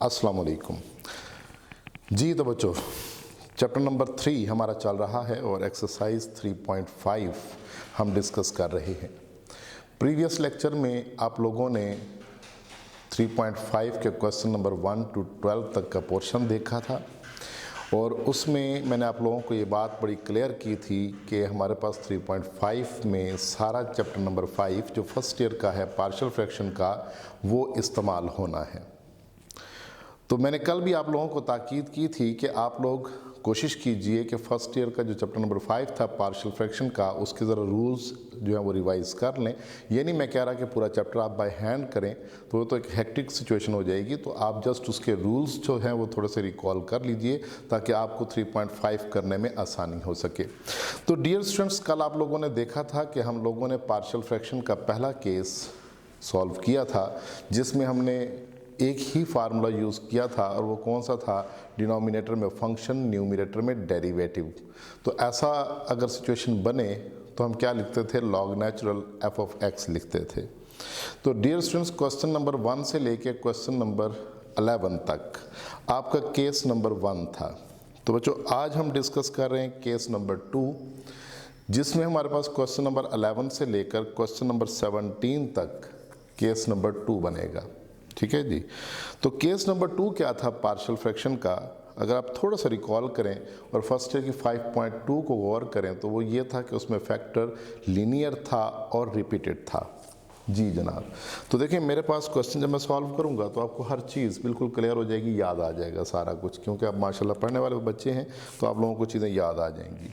अस्सलाम वालेकुम जी। तो बच्चों, चैप्टर नंबर 3 हमारा चल रहा है और एक्सरसाइज 3.5 हम डिस्कस कर रहे हैं। प्रीवियस लेक्चर में आप लोगों ने 3.5 के क्वेश्चन नंबर 1 to 12 तक का पोर्शन देखा था और उसमें मैंने आप लोगों को ये बात बड़ी क्लियर की थी कि हमारे पास 3.5 में सारा चैप्टर नंबर 5 जो फर्स्ट ईयर का है पार्शियल फ्रैक्शन का, वो इस्तेमाल होना है। तो मैंने कल भी आप लोगों को ताकीद की थी कि आप लोग कोशिश कीजिए कि फ़र्स्ट ईयर का जो चैप्टर नंबर 5 था पार्शियल फ्रैक्शन का, उसके ज़रा रूल्स जो है वो रिवाइज़ कर लें। ये नहीं मैं कह रहा कि पूरा चैप्टर आप बाय हैंड करें, तो वो तो एक हेक्टिक सिचुएशन हो जाएगी। तो आप जस्ट उसके रूल्स जो हैं वो थोड़े से रिकॉल कर लीजिए ताकि आपको 3.5 करने में आसानी हो सके। तो डियर स्टूडेंट्स, कल आप लोगों ने देखा था कि हम लोगों ने पार्शियल फ्रैक्शन का पहला केस सॉल्व किया था जिसमें हमने एक ही फार्मूला यूज़ किया था और वो कौन सा था? डिनोमिनेटर में फंक्शन, न्यूमरेटर में डेरिवेटिव। तो ऐसा अगर सिचुएशन बने तो हम क्या लिखते थे? Log natural F of x लिखते थे। तो डियर स्टूडेंट्स, क्वेश्चन नंबर 1 से लेके क्वेश्चन नंबर 11 तक आपका केस नंबर 1 था। तो बच्चों, आज हम डिस्कस कर रहे हैं केस नंबर 2, जिसमें हमारे पास क्वेश्चन नंबर 11 से लेकर क्वेश्चन नंबर 17 तक केस नंबर 2 बनेगा। ठीक है जी। तो केस नंबर 2 क्या था पार्शियल फ्रैक्शन का? अगर आप थोड़ा सा रिकॉल करें और फर्स्ट ईयर की 5.2 को गौर करें तो वो ये था कि उसमें फैक्टर लीनियर था और रिपीटेड था। जी जनाब। तो देखिए, मेरे पास क्वेश्चन जब मैं सॉल्व करूंगा तो आपको हर चीज़ बिल्कुल क्लियर हो जाएगी, याद आ जाएगा सारा कुछ, क्योंकि आप माशाल्लाह पढ़ने वाले बच्चे हैं तो आप लोगों को चीज़ें याद आ जाएंगी।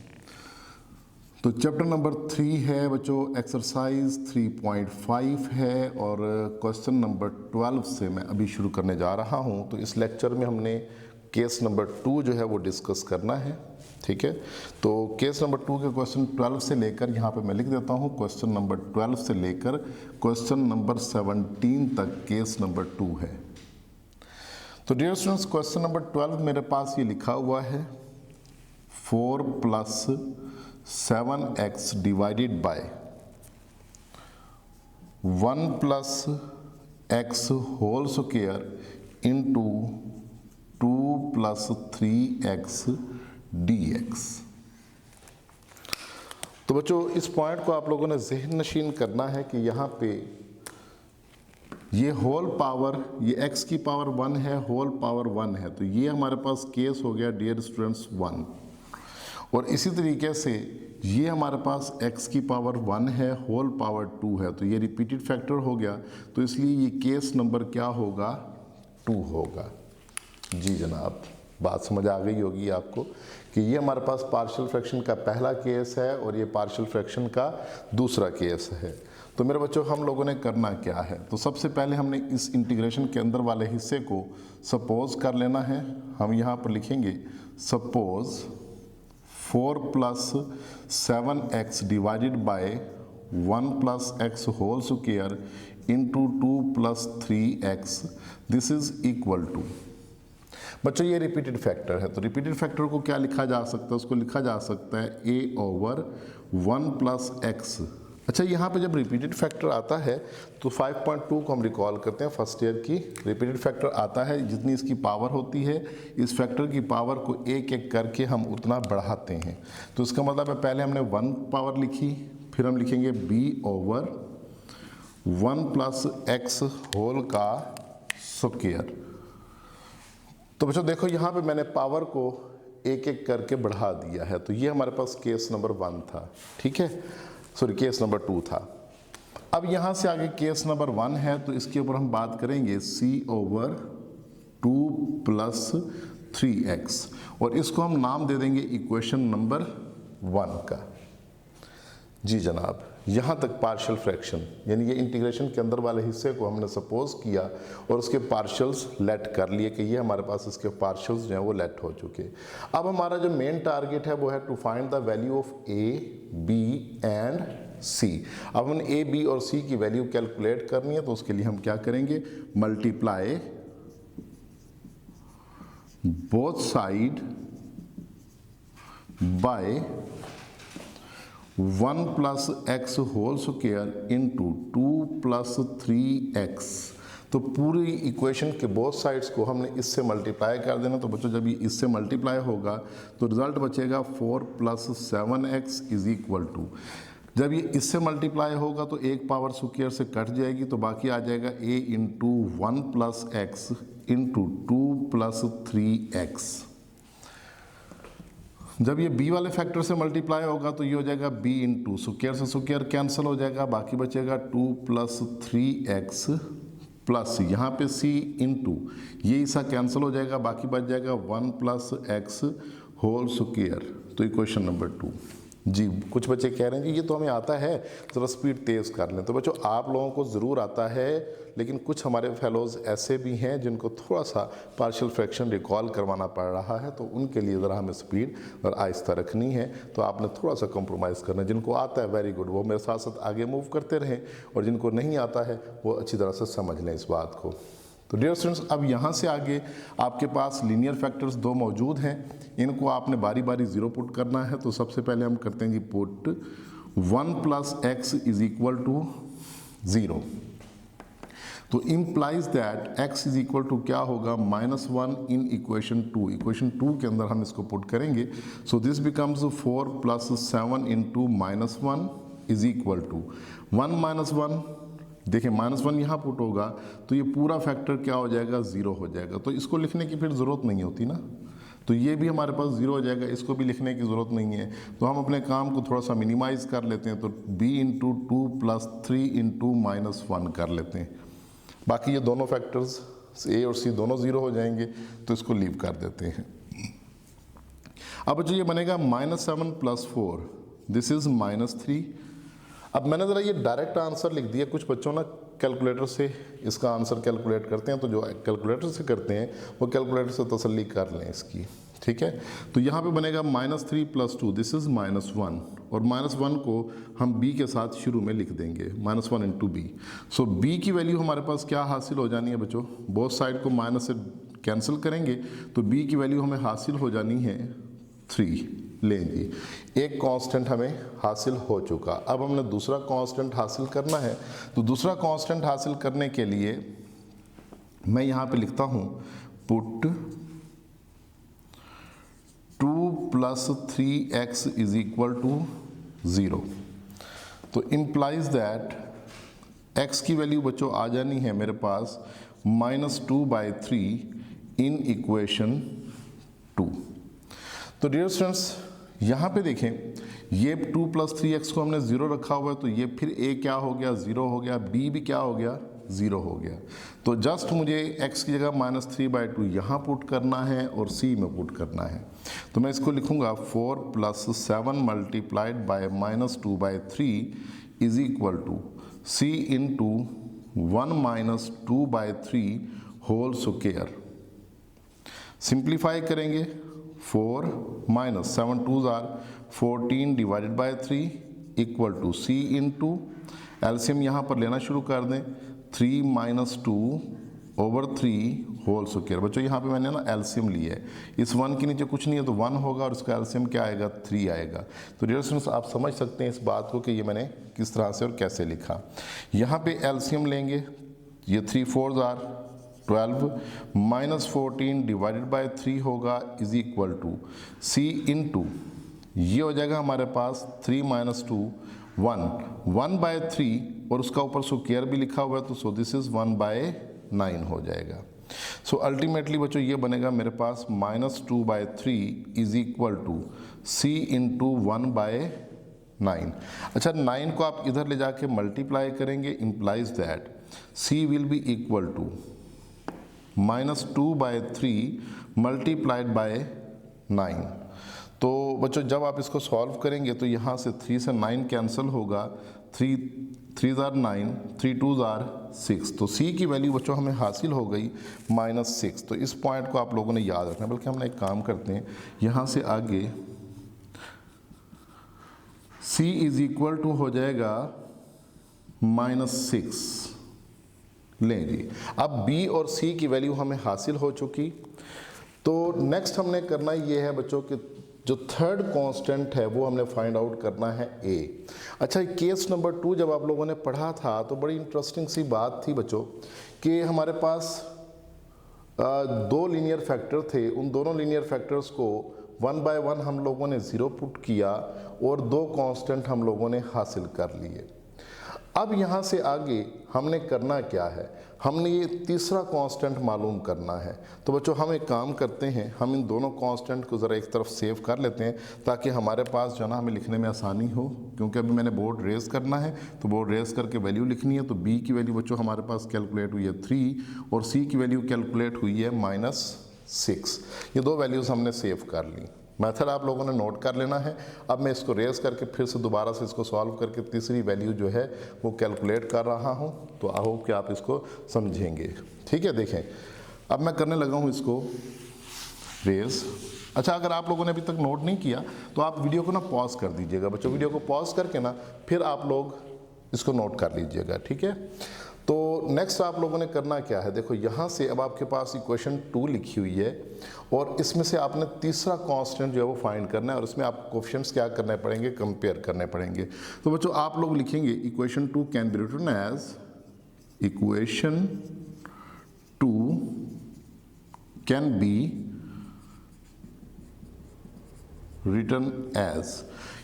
तो चैप्टर नंबर 3 है बच्चों, एक्सरसाइज 3.5 है और क्वेश्चन नंबर 12 से मैं अभी शुरू करने जा रहा हूं। तो इस लेक्चर में हमने केस नंबर 2 जो है वो डिस्कस करना है। ठीक है, तो केस नंबर 2 के क्वेश्चन 12 से लेकर यहाँ पे मैं लिख देता हूँ, क्वेश्चन नंबर 12 से लेकर क्वेश्चन नंबर 17 तक केस नंबर 2 है। तो डियर स्टूडेंट्स, क्वेश्चन नंबर 12 मेरे पास ये लिखा हुआ है 4 plus 7x divided by 1 plus x whole square into 2 plus 3x dx। तो बच्चों, इस पॉइंट को आप लोगों ने ज़हन नशीन करना है कि यहाँ पे ये होल पावर, ये x की पावर 1 है, होल पावर 1 है। तो ये हमारे पास केस हो गया डियर स्टूडेंट्स 1। और इसी तरीके से ये हमारे पास x की पावर 1 है, होल पावर 2 है, तो ये रिपीटेड फैक्टर हो गया। तो इसलिए ये केस नंबर क्या होगा? 2 होगा। जी जनाब, बात समझ आ गई होगी आपको कि ये हमारे पास पार्शियल फ्रैक्शन का पहला केस है और ये पार्शियल फ्रैक्शन का दूसरा केस है। तो मेरे बच्चों, हम लोगों ने करना क्या है? तो सबसे पहले हमने इस इंटीग्रेशन के अंदर वाले हिस्से को सपोज कर लेना है। हम यहाँ पर लिखेंगे suppose 4 plus 7x divided by 1 plus x whole square into 2 plus 3x, this is equal to. बच्चों, ये रिपीटेड फैक्टर है, तो रिपीटेड फैक्टर को क्या लिखा जा सकता है? उसको लिखा जा सकता है a ओवर 1 प्लस x। अच्छा, यहाँ पे जब रिपीटेड फैक्टर आता है तो 5.2 को हम रिकॉल करते हैं फर्स्ट ईयर की। रिपीटेड फैक्टर आता है, जितनी इसकी पावर होती है इस फैक्टर की पावर को एक एक करके हम उतना बढ़ाते हैं। तो इसका मतलब है पहले हमने 1 पावर लिखी, फिर हम लिखेंगे b over 1 plus x whole का स्क्वायर। तो बच्चों देखो, यहाँ पे मैंने पावर को एक एक करके बढ़ा दिया है। तो ये हमारे पास केस नंबर 1 था। ठीक है, सॉरी केस नंबर 2 था। अब यहाँ से आगे केस नंबर 1 है, तो इसके ऊपर हम बात करेंगे c ओवर 2 प्लस 3x और इसको हम नाम दे देंगे इक्वेशन नंबर 1 का। जी जनाब, यहाँ तक पार्शियल फ्रैक्शन, यानी ये इंटीग्रेशन के अंदर वाले हिस्से को हमने सपोज किया और उसके पार्शियल्स लेट कर लिए कि ये हमारे पास इसके पार्शियल्स जो हैं वो लेट हो चुके। अब हमारा जो मेन टारगेट है वो है to find the value of a, b and c। अब हमने a, b और c की वैल्यू कैलकुलेट करनी है, तो उसके लिए हम क्या करेंगे? Multiply both side by 1 plus x whole square into 2 plus 3x, तो पूरी इक्वेशन के बोथ साइड्स को हमने इससे मल्टीप्लाई कर देना। तो बच्चों जब ये इससे मल्टीप्लाई होगा तो रिजल्ट बचेगा 4 + 7x = जब ये इससे मल्टीप्लाई होगा तो एक पावर स्क्वायर से कट जाएगी तो बाकी आ जाएगा a × 1 + x × 2 + 3x। जब ये b वाले फैक्टर से मल्टीप्लाई होगा तो ये हो जाएगा b × स्क्वायर से स्क्वायर कैंसिल हो जाएगा, बाकी बचेगा 2 + 3x प्लस यहाँ पे c × ये हिस्सा कैंसिल हो जाएगा, बाकी बच जाएगा 1 + x होल स्क्वायर। तो इक्वेशन नंबर 2। जी कुछ बच्चे कह रहे हैं कि ये तो हमें आता है, ज़रा स्पीड तेज़ कर लें। तो बच्चों आप लोगों को ज़रूर आता है, लेकिन कुछ हमारे फेलोज़ ऐसे भी हैं जिनको थोड़ा सा पार्शियल फ्रैक्शन रिकॉल करवाना पड़ रहा है, तो उनके लिए ज़रा हमें स्पीड और आहिस्ता रखनी है। तो आपने थोड़ा सा कंप्रोमाइज़ करना है। जिनको आता है वेरी गुड, वो मेरे साथ साथ आगे मूव करते रहें, और जिनको नहीं आता है वो अच्छी तरह से समझ लें इस बात को। तो डियर स्टूडेंट्स, अब यहाँ से आगे आपके पास लीनियर फैक्टर्स 2 मौजूद हैं, इनको आपने बारी बारी 0 पुट करना है। तो सबसे पहले हम करते हैं जी पुट 1 + x = 0। तो इम्प्लाइज दैट x = क्या होगा, -1 इन इक्वेशन 2। इक्वेशन 2 के अंदर हम इसको पुट करेंगे। So this becomes 4 + 7 × -1 = 1 - 1। देखिए -1 यहाँ पुट होगा तो ये पूरा फैक्टर क्या हो जाएगा, 0 हो जाएगा। तो इसको लिखने की फिर ज़रूरत नहीं होती ना, तो ये भी हमारे पास 0 हो जाएगा, इसको भी लिखने की ज़रूरत नहीं है। तो हम अपने काम को थोड़ा सा मिनिमाइज़ कर लेते हैं, तो b × 2 + 3 × -1 कर लेते हैं। बाकी ये दोनों फैक्टर्स a और c दोनों 0 हो जाएंगे, तो इसको लीव कर देते हैं। अब जो ये बनेगा -7 + 4, दिस इज़ -3। अब मैंने ज़रा ये डायरेक्ट आंसर लिख दिया। कुछ बच्चों ना कैलकुलेटर से इसका आंसर कैलकुलेट करते हैं, तो जो कैलकुलेटर से करते हैं वो कैलकुलेटर से तसल्ली कर लें इसकी, ठीक है। तो यहाँ पे बनेगा -3 + 2, दिस इज़ -1, और -1 को हम b के साथ शुरू में लिख देंगे, -1 × b। सो b की वैल्यू हमारे पास क्या हासिल हो जानी है बच्चों, बोथ साइड को माइनस से कैंसिल करेंगे तो b की वैल्यू हमें हासिल हो जानी है 3। लें जी, एक कांस्टेंट हमें हासिल हो चुका। अब हमने दूसरा कांस्टेंट हासिल करना है। तो दूसरा कांस्टेंट हासिल करने के लिए मैं यहाँ पे लिखता हूँ पुट 2 + 3x = 0। तो इम्प्लाइज दैट x की वैल्यू बच्चों आ जानी है मेरे पास -2/3 इन इक्वेशन 2। तो डियर स्टूडेंट्स, यहाँ पे देखें, ये 2 + 3x को हमने 0 रखा हुआ है, तो ये फिर a क्या हो गया, 0 हो गया, b भी क्या हो गया, 0 हो गया। तो जस्ट मुझे x की जगह -3/2 यहाँ पुट करना है और c में पुट करना है। तो मैं इसको लिखूँगा 4 + 7 × -2/3 = c × 1 - 2/3 होल स्क्वायर। सिंप्लीफाई करेंगे, 4 - 7 2s are 14 / 3 = c × एलसीएम यहाँ पर लेना शुरू कर दें, 3 - 2/3 होल स्क्वायर। बच्चों यहाँ पे मैंने ना एलसीएम लिया है, इस 1 के नीचे कुछ नहीं है तो 1 होगा और इसका एलसीएम क्या आएगा, 3 आएगा। तो डियर स्टूडेंट्स, आप समझ सकते हैं इस बात को कि ये मैंने किस तरह से और कैसे लिखा। यहाँ पे एलसीएम लेंगे, ये 3 4s are 12 -14 / 3 होगा = c × ये हो जाएगा हमारे पास 3 - 2 1/3 और उसका ऊपर स्क्वायर भी लिखा हुआ है, तो सो दिस इज़ 1/9 हो जाएगा। सो अल्टीमेटली बच्चों ये बनेगा मेरे पास -2/3 = c × 1/9। अच्छा, 9 को आप इधर ले जाके मल्टीप्लाई करेंगे, implies that c will be equal to -2/3 × 9। तो बच्चों जब आप इसको सॉल्व करेंगे तो यहाँ से 3 से 9 कैंसिल होगा, 3 3s are 9, 3 2s are 6। तो c की वैल्यू बच्चों हमें हासिल हो गई -6। तो इस पॉइंट को आप लोगों ने याद रखना। बल्कि हम एक काम करते हैं, यहाँ से आगे c = हो जाएगा -6। लें जी, अब b और c की वैल्यू हमें हासिल हो चुकी। तो नेक्स्ट हमने करना ये है बच्चों कि जो थर्ड कांस्टेंट है वो हमने फाइंड आउट करना है a। अच्छा, केस नंबर 2 जब आप लोगों ने पढ़ा था तो बड़ी इंटरेस्टिंग सी बात थी बच्चों कि हमारे पास दो लीनियर फैक्टर थे, उन दोनों लीनियर फैक्टर्स को 1 बाय 1 हम लोगों ने 0 पुट किया और दो कांस्टेंट हम लोगों ने हासिल कर लिए। अब यहाँ से आगे हमने करना क्या है, हमने ये तीसरा कांस्टेंट मालूम करना है। तो बच्चों हम एक काम करते हैं, हम इन दोनों कांस्टेंट को ज़रा एक तरफ सेव कर लेते हैं ताकि हमारे पास जो ना हमें लिखने में आसानी हो, क्योंकि अभी मैंने बोर्ड रेज करना है तो बोर्ड रेज करके वैल्यू लिखनी है। तो b की वैल्यू बच्चों हमारे पास कैलकुलेट हुई है 3 और c की वैल्यू कैलकुलेट हुई है -6। ये दो वैल्यूज़ हमने सेव कर ली। मेथड आप लोगों ने नोट कर लेना है। अब मैं इसको रेज करके फिर से दोबारा से इसको सॉल्व करके तीसरी वैल्यू जो है वो कैलकुलेट कर रहा हूँ, तो आई होप कि आप इसको समझेंगे। ठीक है, देखें अब मैं करने लगा हूँ इसको रेज। अच्छा, अगर आप लोगों ने अभी तक नोट नहीं किया तो आप वीडियो को ना पॉज कर दीजिएगा बच्चों, वीडियो को पॉज करके ना फिर आप लोग इसको नोट कर लीजिएगा। ठीक है, तो नेक्स्ट आप लोगों ने करना क्या है, देखो यहाँ से अब आपके पास इक्वेशन 2 लिखी हुई है और इसमें से आपने तीसरा कांस्टेंट जो है वो फाइंड करना है और इसमें आप कोएफिशिएंट्स क्या करने पड़ेंगे, कंपेयर करने पड़ेंगे। तो बच्चों आप लोग लिखेंगे equation 2 can be written as equation 2 can be written as,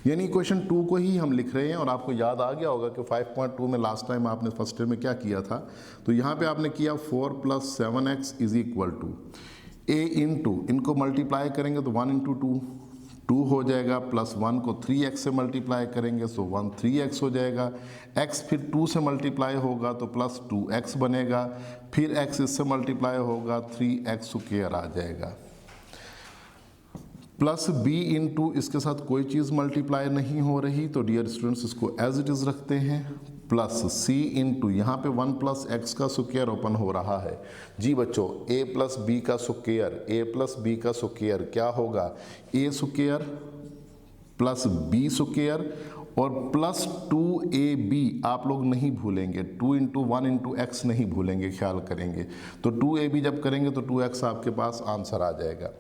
यानी इक्वेशन 2 को ही हम लिख रहे हैं। और आपको याद आ गया होगा कि 5.2 में लास्ट टाइम आपने फर्स्ट ईयर में क्या किया था, तो यहाँ पे आपने किया 4 + 7x is equal to a into, इनको मल्टीप्लाई करेंगे तो 1 × 2 2 हो जाएगा, प्लस 1 को 3x से मल्टीप्लाई करेंगे तो 1 3x हो जाएगा, x फिर 2 से मल्टीप्लाई होगा तो प्लस 2x बनेगा, फिर x इससे मल्टीप्लाई होगा 3x स्क्वायर आ जाएगा, प्लस b इंटू इसके साथ कोई चीज़ मल्टीप्लाई नहीं हो रही तो डियर स्टूडेंट्स इसको एज इट इज़ रखते हैं, प्लस c इंटू यहाँ पे 1 + x का स्क्वायर ओपन हो रहा है। जी बच्चों a + b का स्क्वायर, a + b का स्क्वायर क्या होगा, a square plus b square और प्लस 2ab आप लोग नहीं भूलेंगे, 2 × 1 × x नहीं भूलेंगे, ख्याल करेंगे। तो 2ab जब करेंगे तो 2x आपके पास आंसर आ जाएगा।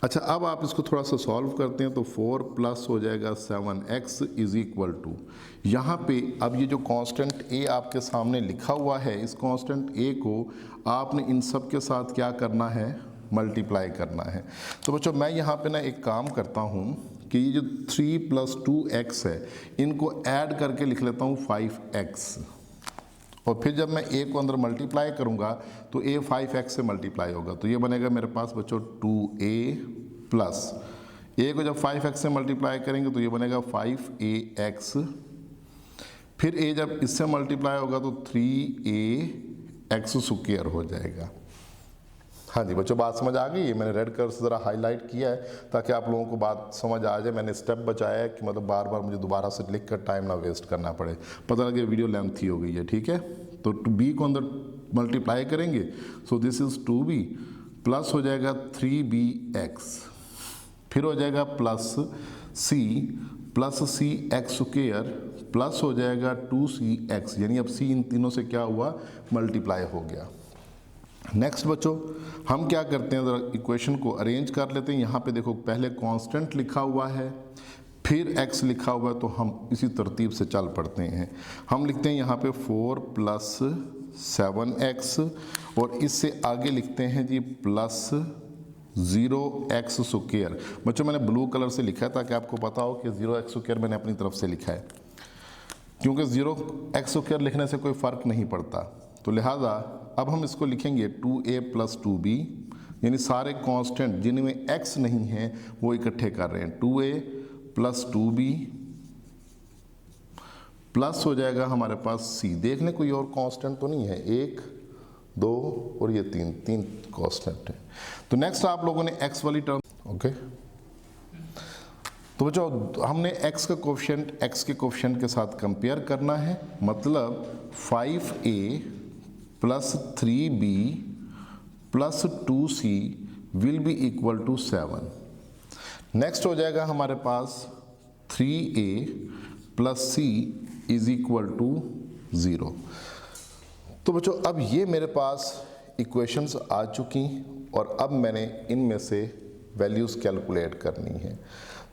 अच्छा, अब आप इसको थोड़ा सा सॉल्व करते हैं तो 4 प्लस हो जाएगा 7x इज इक्वल टू, यहाँ पे अब ये जो कांस्टेंट a आपके सामने लिखा हुआ है, इस कांस्टेंट a को आपने इन सब के साथ क्या करना है, मल्टीप्लाई करना है। तो बच्चों मैं यहाँ पे ना एक काम करता हूँ कि ये जो 3 + 2x है इनको ऐड करके लिख लेता हूँ 5x, और फिर जब मैं a को अंदर मल्टीप्लाई करूँगा तो a 5x से मल्टीप्लाई होगा, तो ये बनेगा मेरे पास बच्चों 2a प्लस a को जब 5x से मल्टीप्लाई करेंगे तो ये बनेगा 5ax, फिर a जब इससे मल्टीप्लाई होगा तो 3ax स्क्वायर हो जाएगा। हाँ जी बच्चों, बात समझ आ गई है। मैंने रेड कलर से ज़रा हाईलाइट किया है ताकि आप लोगों को बात समझ आ जाए। मैंने स्टेप बचाया है कि मतलब बार बार मुझे दोबारा से लिख कर टाइम ना वेस्ट करना पड़े, पता लगे वीडियो लेंथी हो गई है। ठीक है, तो b को अंदर मल्टीप्लाई करेंगे, so this is 2b plus हो जाएगा 3bx, फिर हो जाएगा plus c x square plus हो जाएगा 2cx, यानी अब c इन तीनों से क्या हुआ, मल्टीप्लाई हो गया। नेक्स्ट बच्चों हम क्या करते हैं, ज़रा इक्वेशन को अरेंज कर लेते हैं। यहाँ पे देखो पहले कांस्टेंट लिखा हुआ है, फिर x लिखा हुआ है, तो हम इसी तरतीब से चल पड़ते हैं। हम लिखते हैं यहाँ पे 4 + 7x और इससे आगे लिखते हैं जी प्लस 0x स्क्वायर। बच्चों मैंने ब्लू कलर से लिखा है ताकि आपको पता हो कि 0x स्क्वायर मैंने अपनी तरफ से लिखा है, क्योंकि 0x स्क्वायर लिखने से कोई फ़र्क नहीं पड़ता। तो लिहाजा अब हम इसको लिखेंगे 2a + 2b, यानी सारे कांस्टेंट जिनमें x नहीं है वो इकट्ठे कर रहे हैं। 2a + 2b प्लस हो जाएगा हमारे पास c। देख लें कोई और कांस्टेंट तो नहीं है, 1 2 और ये 3 कांस्टेंट है। तो नेक्स्ट आप लोगों ने x वाली टर्म, ओके। तो बच्चों हमने x का कोएफिशिएंट x के कोएफिशिएंट के साथ कंपेयर करना है, मतलब 5a + 3b + 2c will be equal to 7। Next हो जाएगा हमारे पास 3a + c is equal to 0। तो बच्चों अब ये मेरे पास इक्वेशंस आ चुकी और अब मैंने इनमें से वैल्यूज़ कैलकुलेट करनी है।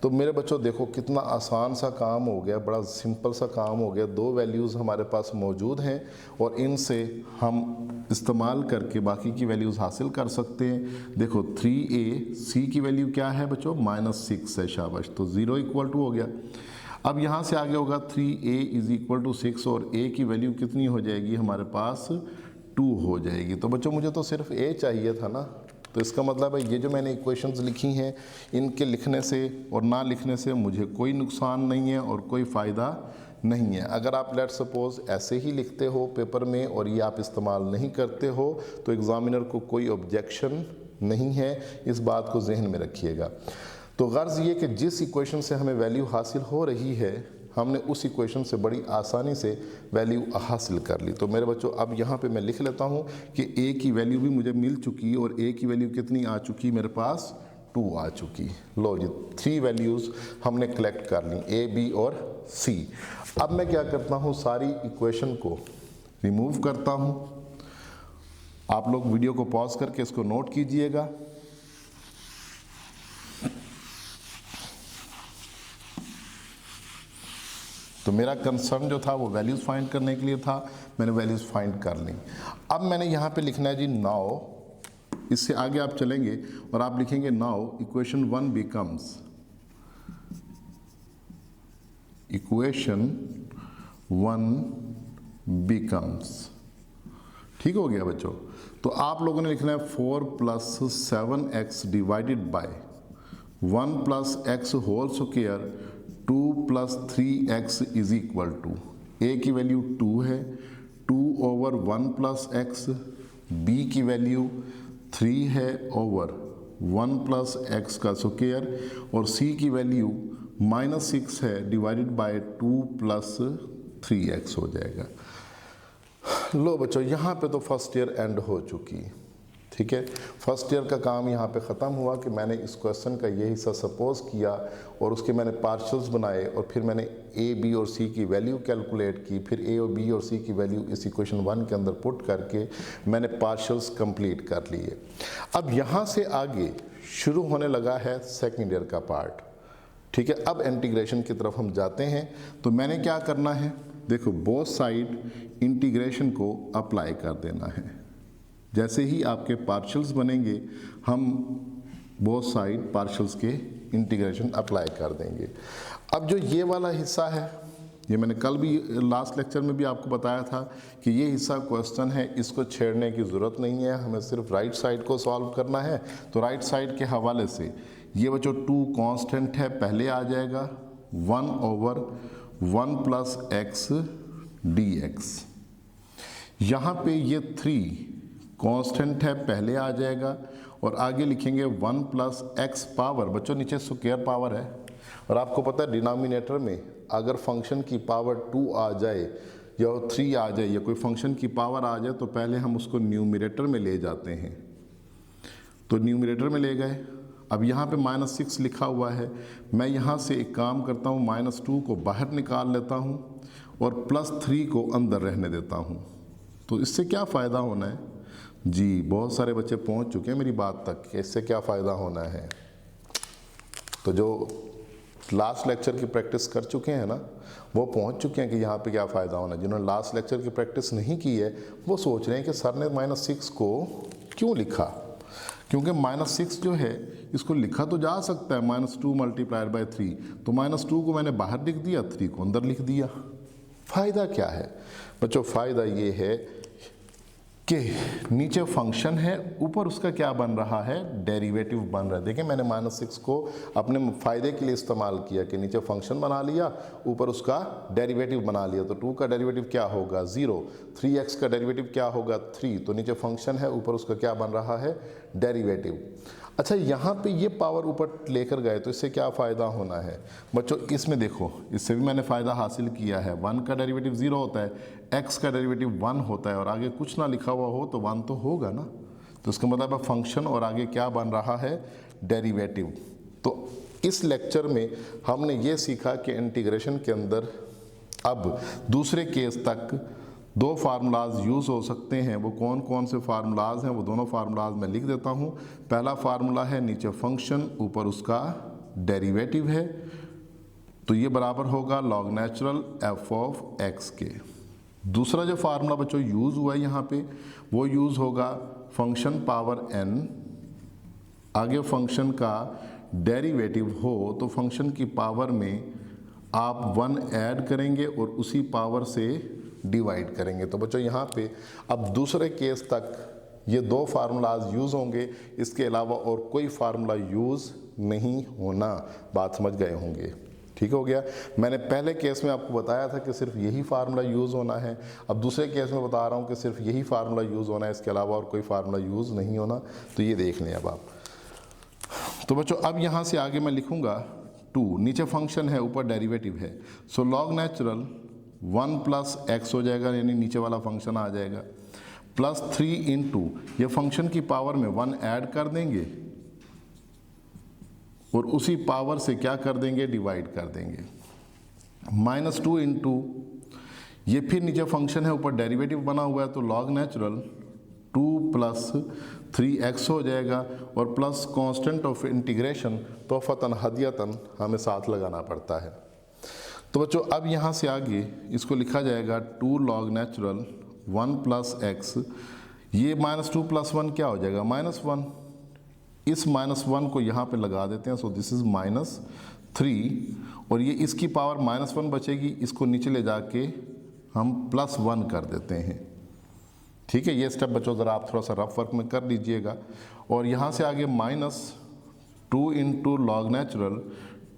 तो मेरे बच्चों देखो कितना आसान सा काम हो गया, बड़ा सिंपल सा काम हो गया। दो वैल्यूज़ हमारे पास मौजूद हैं और इनसे हम इस्तेमाल करके बाकी की वैल्यूज़ हासिल कर सकते हैं। देखो 3a, c की वैल्यू क्या है बच्चों, -6 है, शाबाश, तो 0 इक्वल टू हो गया। अब यहाँ से आगे होगा 3a इज़ इक्वल टू 6 और a की वैल्यू कितनी हो जाएगी हमारे पास, 2 हो जाएगी। तो बच्चों मुझे तो सिर्फ a चाहिए था ना, तो इसका मतलब है ये जो मैंने इक्वेशंस लिखी हैं इनके लिखने से और ना लिखने से मुझे कोई नुकसान नहीं है और कोई फ़ायदा नहीं है। अगर आप लेट सपोज ऐसे ही लिखते हो पेपर में और ये आप इस्तेमाल नहीं करते हो तो एग्ज़ामिनर को कोई ऑब्जेक्शन नहीं है, इस बात को जहन में रखिएगा। तो गर्ज़ ये कि जिस इक्वेशन से हमें वैल्यू हासिल हो रही है हमने उस इक्वेशन से बड़ी आसानी से वैल्यू हासिल कर ली। तो मेरे बच्चों अब यहाँ पे मैं लिख लेता हूँ कि a की वैल्यू भी मुझे मिल चुकी और a की वैल्यू कितनी आ चुकी, मेरे पास 2 आ चुकी। लो जी 3 वैल्यूज़ हमने कलेक्ट कर ली, a, b और c। अब मैं क्या करता हूँ, सारी इक्वेशन को रिमूव करता हूँ। आप लोग वीडियो को पॉज करके इसको नोट कीजिएगा। तो मेरा कंसर्न जो था वो वैल्यूज़ फाइंड करने के लिए था, मैंने वैल्यूज़ फाइंड कर ली। अब मैंने यहाँ पे लिखना है जी नाउ, इससे आगे आप चलेंगे और आप लिखेंगे now equation 1 becomes, equation 1 becomes, ठीक हो गया बच्चों। तो आप लोगों ने लिखना है 4 + 7x divided by 1 + x whole square 2 + 3x is equal to, a की वैल्यू 2 है, 2/1 + x, b की वैल्यू 3 है ओवर 1 + x का स्क्वायर और c की वैल्यू -6 है डिवाइडेड बाय 2 + 3x हो जाएगा। लो बच्चों यहाँ पे तो फर्स्ट ईयर एंड हो चुकी, ठीक है। फर्स्ट ईयर का काम यहाँ पे ख़त्म हुआ कि मैंने इस क्वेश्चन का ये हिस्सा सपोज किया और उसके मैंने पार्शल्स बनाए और फिर मैंने a, b और c की वैल्यू कैलकुलेट की, फिर a और b और c की वैल्यू इस इक्वेशन 1 के अंदर पुट करके मैंने पार्शल्स कंप्लीट कर लिए। अब यहाँ से आगे शुरू होने लगा है सेकेंड ईयर का पार्ट, ठीक है। अब इंटीग्रेशन की तरफ हम जाते हैं। तो मैंने क्या करना है, देखो बोथ साइड इंटीग्रेशन को अप्लाई कर देना है। जैसे ही आपके पार्शल्स बनेंगे हम बोथ साइड पार्शल्स के इंटीग्रेशन अप्लाई कर देंगे। अब जो ये वाला हिस्सा है, ये मैंने कल भी लास्ट लेक्चर में भी आपको बताया था कि ये हिस्सा क्वेश्चन है, इसको छेड़ने की ज़रूरत नहीं है, हमें सिर्फ राइट साइड को सॉल्व करना है। तो राइट साइड के हवाले से ये बच्चों 2 कांस्टेंट है, पहले आ जाएगा 1/1 + x dx। यहाँ पे ये 3 कांस्टेंट है, पहले आ जाएगा और आगे लिखेंगे 1 + x पावर, बच्चों नीचे स्क्वायर पावर है और आपको पता है डिनोमिनेटर में अगर फंक्शन की पावर 2 आ जाए या 3 आ जाए या कोई फंक्शन की पावर आ जाए तो पहले हम उसको न्यूमरेटर में ले जाते हैं। तो न्यूमरेटर में ले गए। अब यहाँ पे -6 लिखा हुआ है, मैं यहाँ से एक काम करता हूँ, -2 को बाहर निकाल लेता हूँ और +3 को अंदर रहने देता हूँ। तो इससे क्या फ़ायदा होना है जी, बहुत सारे बच्चे पहुँच चुके हैं मेरी बात तक कि इससे क्या फ़ायदा होना है। तो जो लास्ट लेक्चर की प्रैक्टिस कर चुके हैं ना वो पहुँच चुके हैं कि यहाँ पे क्या फ़ायदा होना है। जिन्होंने लास्ट लेक्चर की प्रैक्टिस नहीं की है वो सोच रहे हैं कि सर ने -6 को क्यों लिखा, क्योंकि -6 जो है इसको लिखा तो जा सकता है -2 × 3, तो -2 को मैंने बाहर लिख दिया, 3 को अंदर लिख दिया। फ़ायदा क्या है बच्चों, फ़ायदा ये है कि नीचे फंक्शन है, ऊपर उसका क्या बन रहा है, डेरिवेटिव बन रहा है। देखिए मैंने -6 को अपने फ़ायदे के लिए इस्तेमाल किया कि नीचे फंक्शन बना लिया, ऊपर उसका डेरिवेटिव बना लिया। तो 2 का डेरिवेटिव क्या होगा 0, 3x का डेरिवेटिव क्या होगा 3, तो नीचे फंक्शन है, ऊपर उसका क्या बन रहा है, डेरिवेटिव। अच्छा यहाँ पे ये पावर ऊपर लेकर गए तो इससे क्या फ़ायदा होना है बच्चों, इसमें देखो इससे भी मैंने फ़ायदा हासिल किया है। 1 का डेरिवेटिव 0 होता है, x का डेरिवेटिव 1 होता है और आगे कुछ ना लिखा हुआ हो तो 1 तो होगा ना, तो इसका मतलब है फंक्शन और आगे क्या बन रहा है, डेरिवेटिव। तो इस लेक्चर में हमने ये सीखा कि इंटीग्रेशन के अंदर अब दूसरे केस तक दो फार्मूलाज यूज़ हो सकते हैं। वो कौन कौन से फार्मूलाज हैं, वो दोनों फार्मूलाज मैं लिख देता हूँ। पहला फार्मूला है नीचे फंक्शन, ऊपर उसका डेरिवेटिव है, तो ये बराबर होगा log natural F of x के। दूसरा जो फार्मूला बच्चों यूज़ हुआ है यहाँ पे, वो यूज़ होगा फंक्शन पावर n, आगे फंक्शन का डेरिवेटिव हो तो फंक्शन की पावर में आप 1 ऐड करेंगे और उसी पावर से डिवाइड करेंगे। तो बच्चों यहाँ पे अब दूसरे केस तक ये दो फार्मूलाज यूज़ होंगे, इसके अलावा और कोई फार्मूला यूज़ नहीं होना। बात समझ गए होंगे, ठीक हो गया। मैंने पहले केस में आपको बताया था कि सिर्फ यही फार्मूला यूज़ होना है, अब दूसरे केस में बता रहा हूँ कि सिर्फ यही फार्मूला यूज़ होना है, इसके अलावा और कोई फार्मूला यूज़ नहीं होना। तो ये देख लें अब आप। तो बच्चों अब यहाँ से आगे मैं लिखूँगा 2, नीचे फंक्शन है ऊपर डेरिवेटिव है, so log natural 1 plus x हो जाएगा, यानी नीचे वाला फंक्शन आ जाएगा, प्लस 3 इंटू ये फंक्शन की पावर में 1 ऐड कर देंगे और उसी पावर से क्या कर देंगे, डिवाइड कर देंगे, माइनस 2 इंटू ये फिर नीचे फंक्शन है ऊपर डेरिवेटिव बना हुआ है, तो लॉग नेचुरल 2 प्लस 3x हो जाएगा और प्लस कांस्टेंट ऑफ इंटीग्रेशन तोहफतन हदियतन हमें साथ लगाना पड़ता है। तो बच्चों अब यहाँ से आगे इसको लिखा जाएगा 2 लॉग नेचुरल 1 प्लस एक्स, ये माइनस 2 प्लस 1 क्या हो जाएगा, -1। इस -1 को यहाँ पे लगा देते हैं, सो दिस इज़ -3 और ये इसकी पावर -1 बचेगी, इसको नीचे ले जाके हम +1 कर देते हैं। ठीक है, ये स्टेप बच्चों ज़रा आप थोड़ा सा रफ वर्क में कर लीजिएगा। और यहाँ से आगे -2 into log natural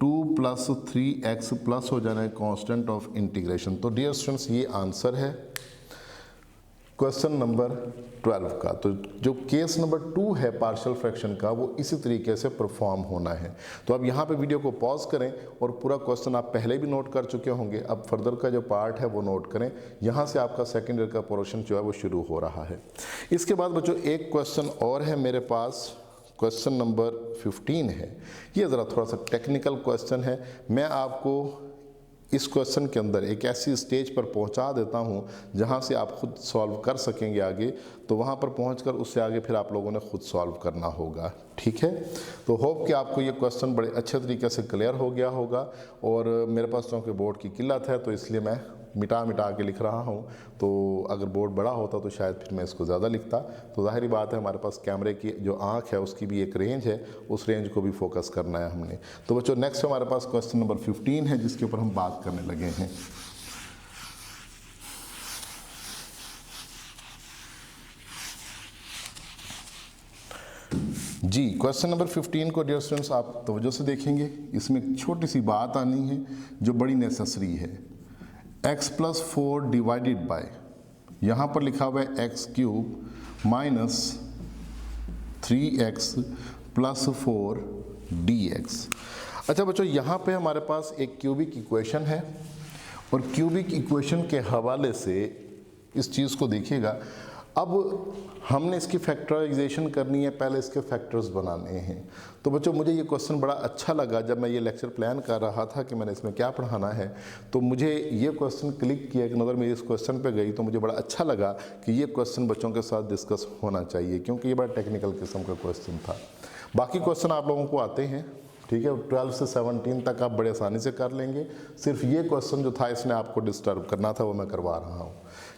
2 plus 3x plus हो जाना है कांस्टेंट ऑफ इंटीग्रेशन। तो डियर स्टूडेंट्स ये आंसर है क्वेश्चन नंबर 12 का। तो जो केस नंबर 2 है पार्शियल फ्रैक्शन का, वो इसी तरीके से परफॉर्म होना है। तो अब यहाँ पे वीडियो को पॉज करें और पूरा क्वेश्चन आप पहले भी नोट कर चुके होंगे, अब फर्दर का जो पार्ट है वो नोट करें। यहाँ से आपका सेकेंड ईयर का पोर्शन जो है वो शुरू हो रहा है। इसके बाद बच्चों एक क्वेश्चन और है मेरे पास, क्वेश्चन नंबर 15 है। ये ज़रा थोड़ा सा टेक्निकल क्वेश्चन है, मैं आपको इस क्वेश्चन के अंदर एक ऐसी स्टेज पर पहुंचा देता हूं जहां से आप खुद सॉल्व कर सकेंगे आगे, तो वहां पर पहुंचकर उससे आगे फिर आप लोगों ने खुद सॉल्व करना होगा। ठीक है, तो होप कि आपको ये क्वेश्चन बड़े अच्छे तरीके से क्लियर हो गया होगा। और मेरे पास चूँकि बोर्ड की किल्लत है तो इसलिए मैं मिटा मिटा के लिख रहा हूँ, तो अगर बोर्ड बड़ा होता तो शायद फिर मैं इसको ज़्यादा लिखता। तो ज़ाहिर बात है हमारे पास कैमरे की जो आँख है उसकी भी एक रेंज है, उस रेंज को भी फोकस करना है हमने। तो बच्चों नेक्स्ट हमारे पास क्वेश्चन नंबर 15 है जिसके ऊपर हम बात करने लगे हैं। जी, क्वेश्चन नंबर 15 को डियर स्टूडेंट्स आप तवज्जो से देखेंगे। इसमें एक छोटी सी बात आनी है जो बड़ी नेसेसरी है। x प्लस 4 डिवाइडेड बाय, यहाँ पर लिखा हुआ है x cube minus 3x plus 4 dx। अच्छा बच्चों, यहाँ पे हमारे पास एक क्यूबिक इक्वेशन है और क्यूबिक इक्वेशन के हवाले से इस चीज़ को देखिएगा। अब हमने इसकी फैक्टराइजेशन करनी है, पहले इसके फैक्टर्स बनाने हैं। तो बच्चों मुझे ये क्वेश्चन बड़ा अच्छा लगा जब मैं ये लेक्चर प्लान कर रहा था कि मैंने इसमें क्या पढ़ाना है, तो मुझे ये क्वेश्चन क्लिक किया, एक नज़र मेरी इस क्वेश्चन पे गई, तो मुझे बड़ा अच्छा लगा कि ये क्वेश्चन बच्चों के साथ डिस्कस होना चाहिए, क्योंकि ये बड़ा टेक्निकल किस्म का क्वेश्चन था। बाकी क्वेश्चन आप लोगों को आते हैं, ठीक है, 12 से 17 तक आप बड़े आसानी से कर लेंगे। सिर्फ ये क्वेश्चन जो था इसने आपको डिस्टर्ब करना था, वो मैं करवा रहा हूँ,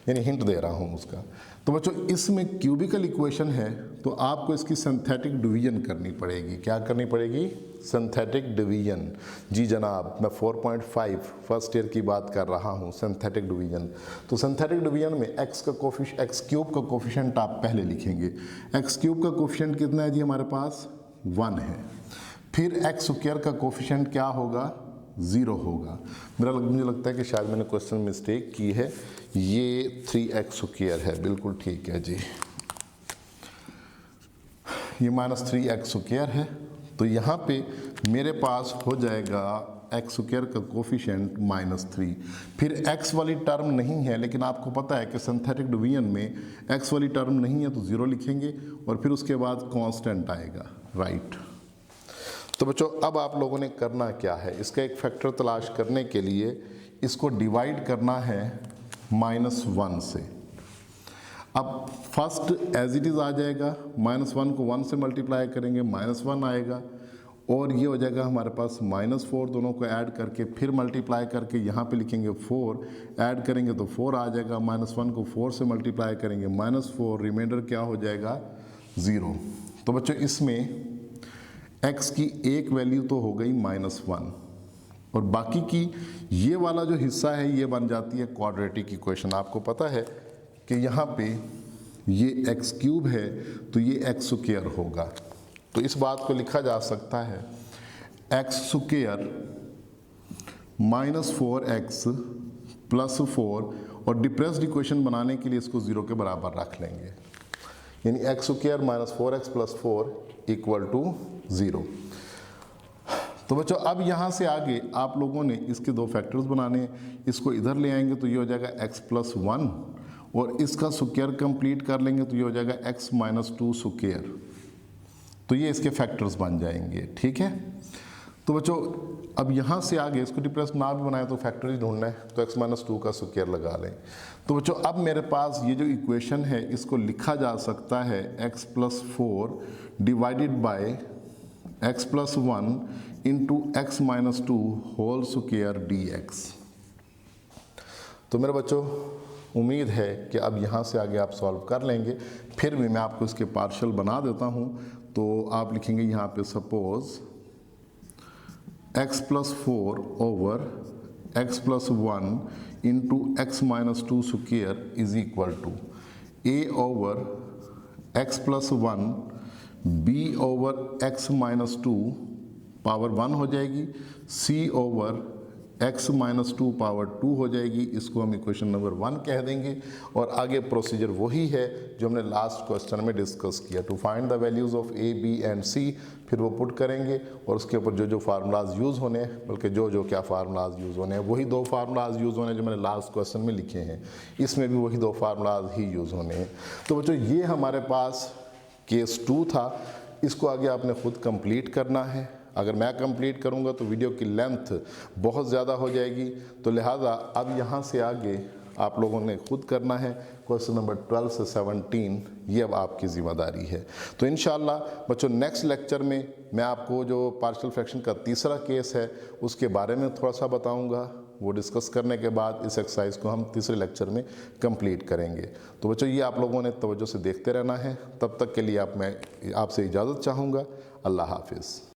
यानी हिंट दे रहा हूँ उसका। तो बच्चों इसमें क्यूबिकल इक्वेशन है, तो आपको इसकी सिंथेटिक डिवीजन करनी पड़ेगी। क्या करनी पड़ेगी? Synthetic division. जी जनाब, मैं 4.5 फर्स्ट ईयर की बात कर रहा हूँ, सिंथेटिक डिवीजन। तो सिंथेटिक डिवीजन में एक्स क्यूब का कोफिशिएंट आप पहले लिखेंगे। एक्स क्यूब का कोफिशिएंट कितना है जी? हमारे पास 1 है। फिर एक्स स्क्वायर का कोफिशिएंट क्या होगा? 0 होगा। मुझे लगता है कि शायद मैंने क्वेश्चन मिस्टेक की है, ये 3x स्क्वायर है, बिल्कुल ठीक है जी, ये -3x स्क्वायर है। तो यहाँ पे मेरे पास हो जाएगा एक्स स्क्वायर का कोफिशिएंट -3। फिर x वाली टर्म नहीं है, लेकिन आपको पता है कि सिंथेटिक डिवीजन में x वाली टर्म नहीं है, तो 0 लिखेंगे और फिर उसके बाद कांस्टेंट आएगा, राइट। तो बच्चों अब आप लोगों ने करना क्या है, इसका एक फैक्टर तलाश करने के लिए इसको डिवाइड करना है -1 से। अब फर्स्ट एज इट इज़ आ जाएगा, -1 को 1 से मल्टीप्लाई करेंगे -1 आएगा, और ये हो जाएगा हमारे पास -4, दोनों को ऐड करके फिर मल्टीप्लाई करके यहाँ पे लिखेंगे 4, ऐड करेंगे तो 4 आ जाएगा, -1 को 4 से मल्टीप्लाई करेंगे -4, रिमाइंडर क्या हो जाएगा 0। तो बच्चों इसमें x की एक वैल्यू तो हो गई -1, और बाकी की ये वाला जो हिस्सा है ये बन जाती है क्वाड्रेटिक इक्वेशन। आपको पता है कि यहाँ पे ये x³ है तो ये x² होगा, तो इस बात को लिखा जा सकता है x² -4x + 4, और डिप्रेस्ड इक्वेशन बनाने के लिए इसको 0 के बराबर रख लेंगे, यानी x² -4x + 4 = 0। तो बच्चों अब यहाँ से आगे आप लोगों ने इसके दो फैक्टर्स बनाने हैं, इसको इधर ले आएंगे तो ये हो जाएगा x + 1, और इसका स्क्वायर कंप्लीट कर लेंगे तो ये हो जाएगा x - 2 स्क्वायर, तो ये इसके फैक्टर्स बन जाएंगे। ठीक है, तो बच्चों अब यहाँ से आगे इसको डिप्रेस ना भी बनाए तो फैक्टर ही ढूंढना है, तो x - 2 का स्क्वायर लगा लें। तो बच्चों अब मेरे पास ये जो इक्वेशन है इसको लिखा जा सकता है x + 4 divided by x + 1 into x - 2 whole square dx। तो मेरे बच्चों उम्मीद है कि अब यहाँ से आगे आप सॉल्व कर लेंगे, फिर भी मैं आपको इसके पार्शियल बना देता हूँ। तो आप लिखेंगे यहाँ पे suppose x + 4 over x + 1 into x - 2 square is equal to a over x + 1 b over x - 2 power 1 हो जाएगी, c ओवर x - 2 पावर 2 हो जाएगी। इसको हम इक्वेशन नंबर 1 कह देंगे, और आगे प्रोसीजर वही है जो हमने लास्ट क्वेश्चन में डिस्कस किया, to find the values of a, b and c। फिर वो पुट करेंगे और उसके ऊपर जो जो फार्मूलाज यूज़ होने हैं, बल्कि जो जो क्या फार्मूलाज यूज़ होने हैं, वही दो फार्मूलाज यूज़ होने हैं जो मैंने लास्ट क्वेश्चन में लिखे हैं, इसमें भी वही दो फार्मूलाज ही यूज़ होने हैं। तो बच्चों ये हमारे पास केस 2 था, इसको आगे आपने खुद कंप्लीट करना है। अगर मैं कंप्लीट करूंगा तो वीडियो की लेंथ बहुत ज़्यादा हो जाएगी, तो लिहाजा अब यहाँ से आगे आप लोगों ने खुद करना है। क्वेश्चन नंबर 12 से 17 ये अब आपकी ज़िम्मेदारी है। तो इंशाल्लाह बच्चों नेक्स्ट लेक्चर में मैं आपको जो पार्शियल फ्रैक्शन का तीसरा केस है उसके बारे में थोड़ा सा बताऊँगा। वो डिस्कस करने के बाद इस एक्सरसाइज को हम तीसरे लेक्चर में कंप्लीट करेंगे। तो बच्चों ये आप लोगों ने तवज्जो से देखते रहना है। तब तक के लिए मैं आपसे इजाज़त चाहूँगा। अल्लाह हाफिज़।